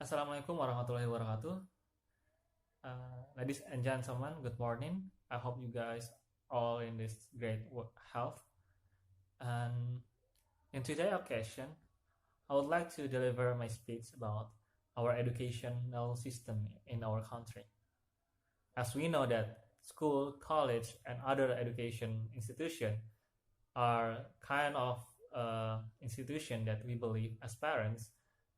Assalamualaikum warahmatullahi wabarakatuh. Ladies and gentlemen, good morning. I hope you guys all in this great health. And in today's occasion, I would like to deliver my speech about our educational system in our country. As we know that school, college, and other education institution are kind of institution that we believe as parents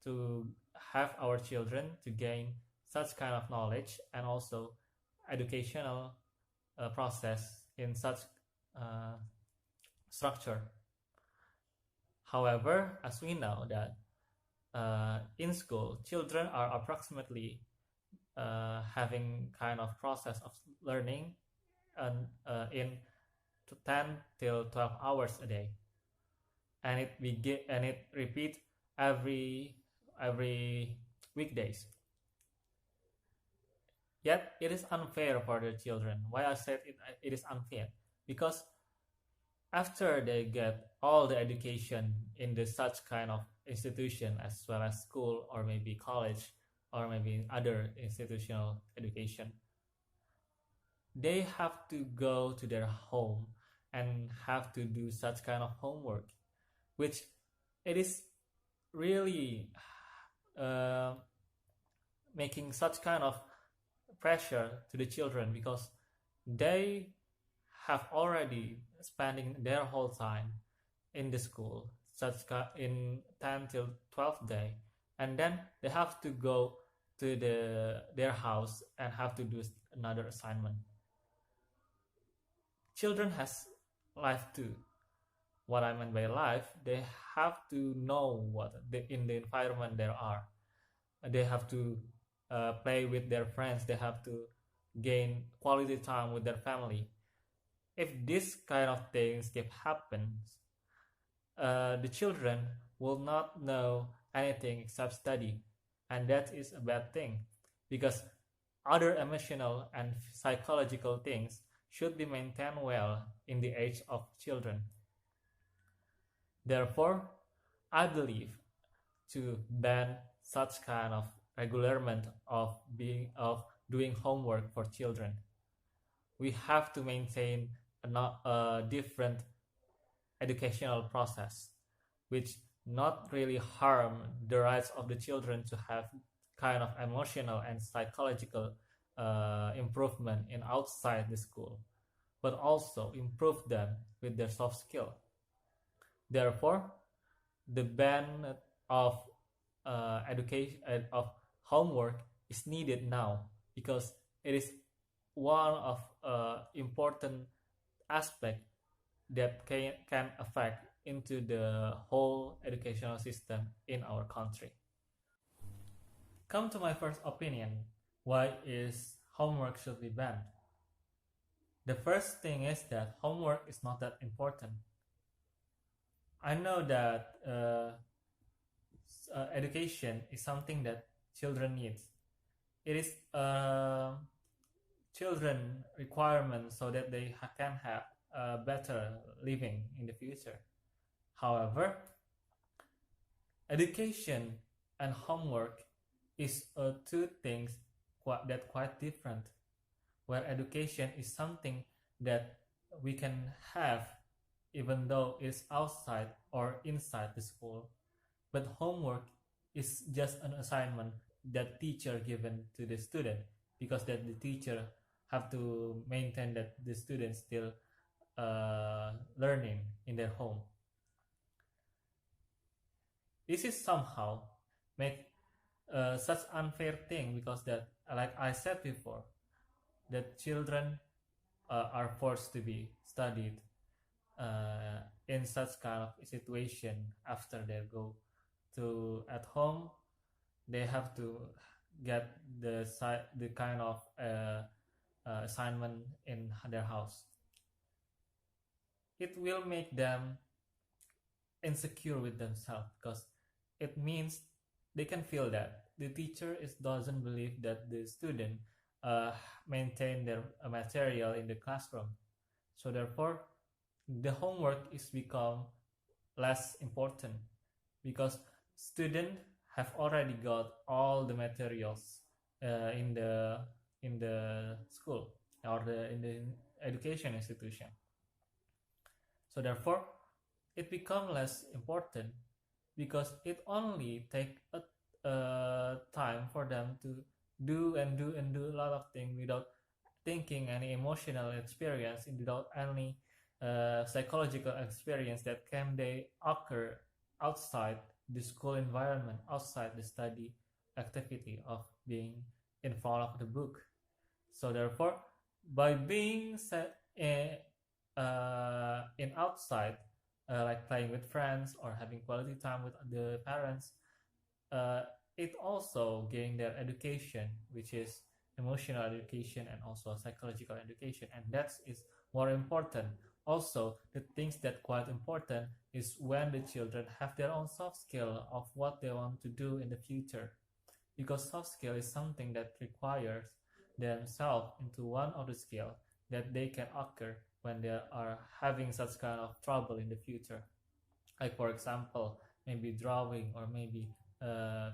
to have our children to gain such kind of knowledge and also educational process in such uh, structure. However, as we know that in school, children are approximately having kind of process of learning and in 10 till 12 hours a day, and it repeat every weekdays. Yet it is unfair for the children. Why I said it is unfair? Because after they get all the education in the such kind of institution as well as school or maybe college or maybe other institutional education, they have to go to their home and have to do such kind of homework, which it is really making such kind of pressure to the children because they have already spending their whole time in the school in 10 till 12 day, and then they have to go to their house and have to do another assignment. Children has life too. What I mean by life, they have to know in the environment there are. They have to play with their friends. They have to gain quality time with their family. If this kind of things keep happens, the children will not know anything except study, and that is a bad thing because other emotional and psychological things should be maintained well in the age of children. Therefore, I believe to ban such kind of regularment of doing homework for children. We have to maintain a different educational process, which not really harm the rights of the children to have kind of emotional and psychological improvement in outside the school, but also improve them with their soft skill. Therefore, the ban of education of homework is needed now because it is one of important aspect that can affect into the whole educational system in our country. Come to my first opinion. Why is homework should be banned? The first thing is that homework is not that important. I know that education is something that children need. It is children requirement so that they can have a better living in the future. However, education and homework is two things quite different. Where education is something that we can have even though it's outside or inside the school, but homework is just an assignment that teacher given to the student because that the teacher have to maintain that the students still learning in their home. This is somehow make such unfair thing because that, like I said before, that children are forced to be studied in such kind of situation. After they go to at home, they have to get the kind of assignment in their house. It will make them insecure with themselves because it means they can feel that the teacher doesn't believe that the student maintain their material in the classroom. So therefore, the homework is become less important because student have already got all the materials in the school or in the education institution. So therefore, it becomes less important because it only take a time for them to do a lot of things without thinking any emotional experience, without any psychological experience that can they occur outside the school environment, outside the study activity of being in front of the book. So therefore, by being set in outside, like playing with friends or having quality time with the parents, uh, it also gain their education, which is emotional education and also psychological education, and that is more important. Also, the things that quite important is when the children have their own soft skill of what they want to do in the future, because soft skill is something that requires themselves into one of the skill that they can occur when they are having such kind of trouble in the future, like for example maybe drawing or maybe uh,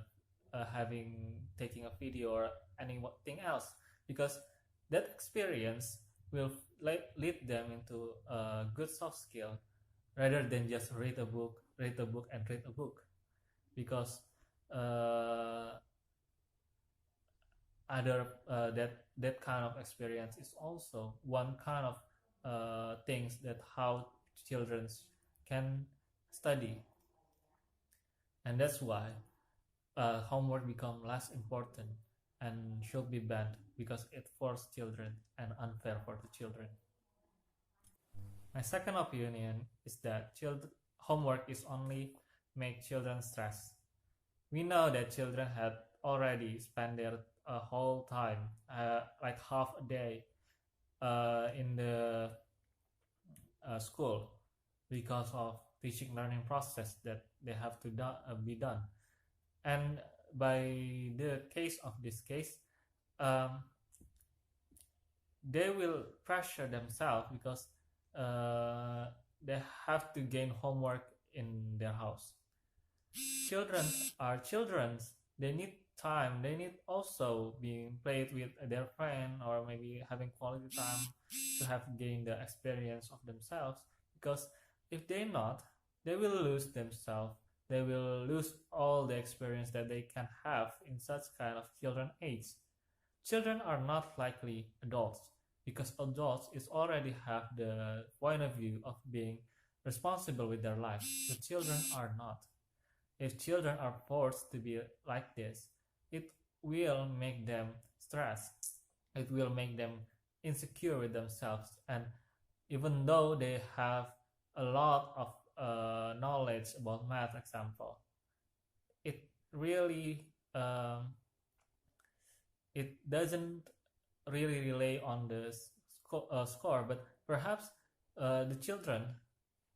having taking a video or anything else, because that experience will lead them into a good soft skill rather than just read a book and read a book, because uh, other that kind of experience is also one kind of things that how children can study, and that's why homework become less important and should be banned because it forces children and unfair for the children. My second opinion is that homework is only make children stress. We know that children had already spent their whole time, like half a day, in the school because of teaching learning process that they have to be done. And by the case of this case, um, they will pressure themselves because uh, they have to gain homework in their house. Children are children. They need time. They need also being played with their friend or maybe having quality time to have gained the experience of themselves. Because if they not, they will lose themselves. They will lose all the experience that they can have in such kind of children age. Children are not likely adults because adults is already have the point of view of being responsible with their life, but children are not. If children are forced to be like this, it will make them stressed. It will make them insecure with themselves. And even though they have a lot of knowledge about math, example, it really it doesn't really rely on the score, but perhaps the children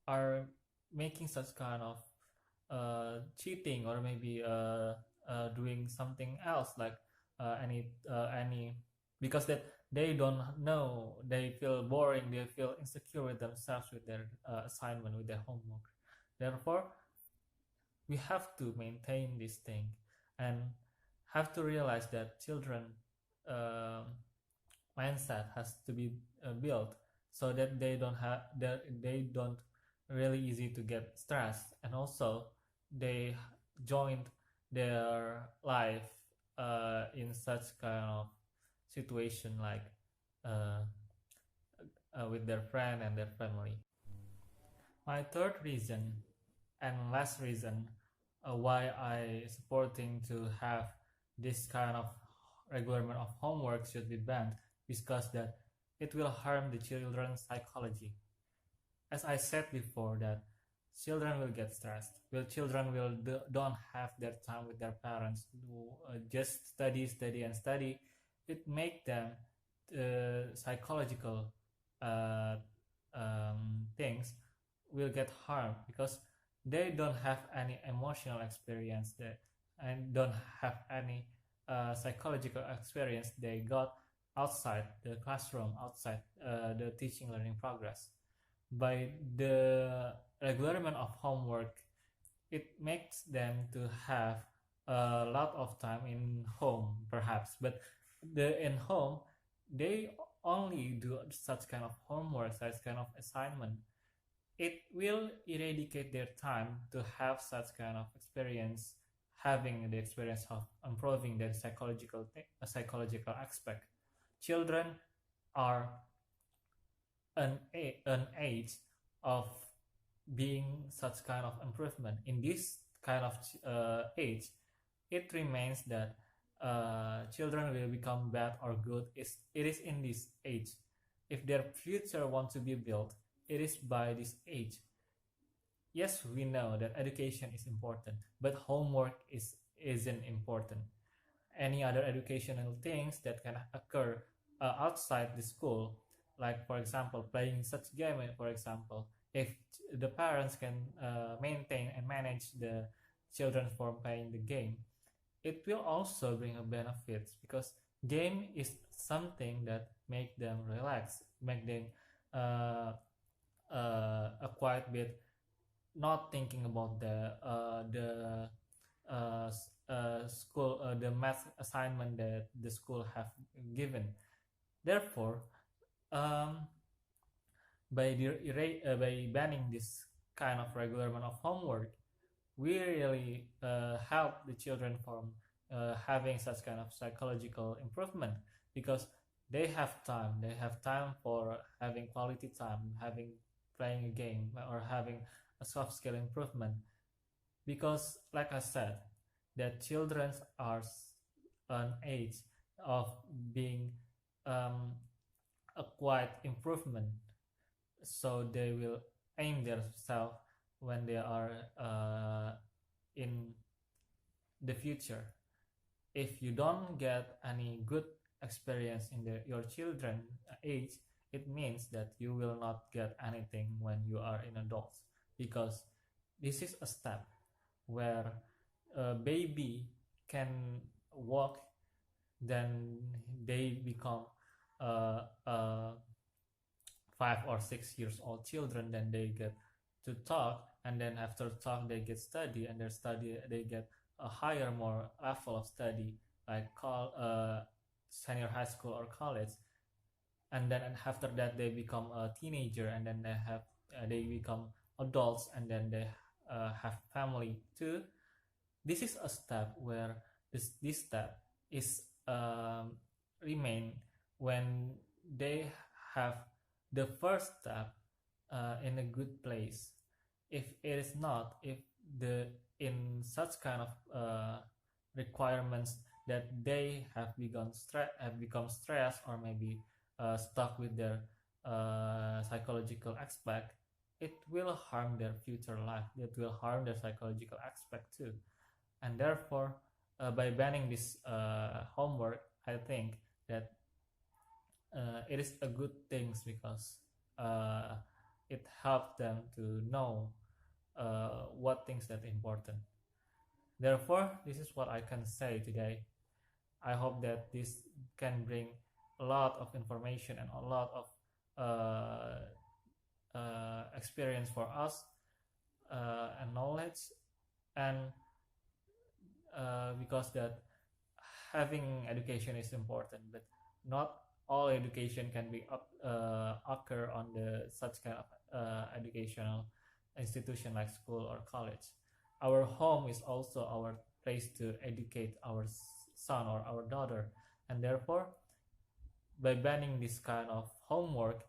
are making such kind of cheating or maybe doing something else like any because that they don't know, they feel boring, they feel insecure with themselves with their assignment, with their homework. Therefore, we have to maintain this thing and have to realize that children uh, mindset has to be built so that they don't have that they don't really easy to get stressed, and also they joined their life in such kind of situation like uh, with their friend and their family. My third reason and last reason why I supporting to have this kind of regularment of homework should be banned is because that it will harm the children's psychology. As I said before, that children will get stressed. Well, children will don't have their time with their parents. Just study, study, and study. It make them psychological uh, things will get harmed because they don't have any emotional experience there and don't have any psychological experience they got outside the classroom, outside the teaching learning progress. By the requirement of homework, it makes them to have a lot of time in home perhaps, but the in home they only do such kind of homework, such kind of assignment. It will eradicate their time to have such kind of experience, having the experience of improving their psychological aspect. Children are an age of being such kind of improvement. In this kind of age, it remains that children will become bad or good. It is in this age. If their future wants to be built, it is by this age. Yes, we know that education is important, but homework isn't important. Any other educational things that can occur outside the school, like for example playing such game, for example, if the parents can maintain and manage the children from playing the game, it will also bring a benefits, because game is something that make them relax, make them uh, a quiet bit, not thinking about the school, the math assignment that the school have given. Therefore, um, by banning this kind of regular amount of homework, we really help the children from having such kind of psychological improvement, because they have time for having quality time, having playing a game or having a soft skill improvement. Because like I said, that children are an age of being um, a quiet improvement, so they will aim themselves when they are in the future. If you don't get any good experience in your children age, it means that you will not get anything when you are in adults, because this is a step where a baby can walk, then they become uh, 5 or 6 years old children, then they get to talk, and then after talk they get study, and their study they get a higher more level of study, like senior high school or college. And then after that they become a teenager, and then they become adults, and then they have family too. This is a step where this step is remain when they have the first step in a good place. If it is not, if the in such kind of requirements that they have become stressed, or maybe stuck with their psychological aspect, it will harm their future life. It will harm their psychological aspect too. And therefore, by banning this homework, I think that it is a good thing, because uh, it helps them to know what things that important. Therefore, this is what I can say today. I hope that this can bring a lot of information and a lot of experience for us, and knowledge, and because that having education is important, but not all education can be occur on the such kind of educational institution like school or college. Our home is also our place to educate our son or our daughter, and therefore, by banning this kind of homework,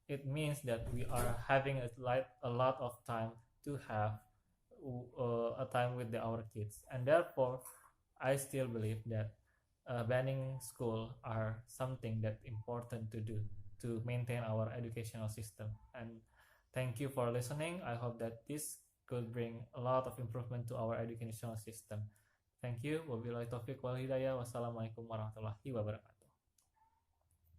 it means that we are having a lot of time to have a time with our kids. And therefore, I still believe that banning school are something that important to do to maintain our educational system. And thank you for listening. I hope that this could bring a lot of improvement to our educational system. Thank you. Wabillahi taufiq wal hidayah. Wassalamualaikum warahmatullahi wabarakatuh.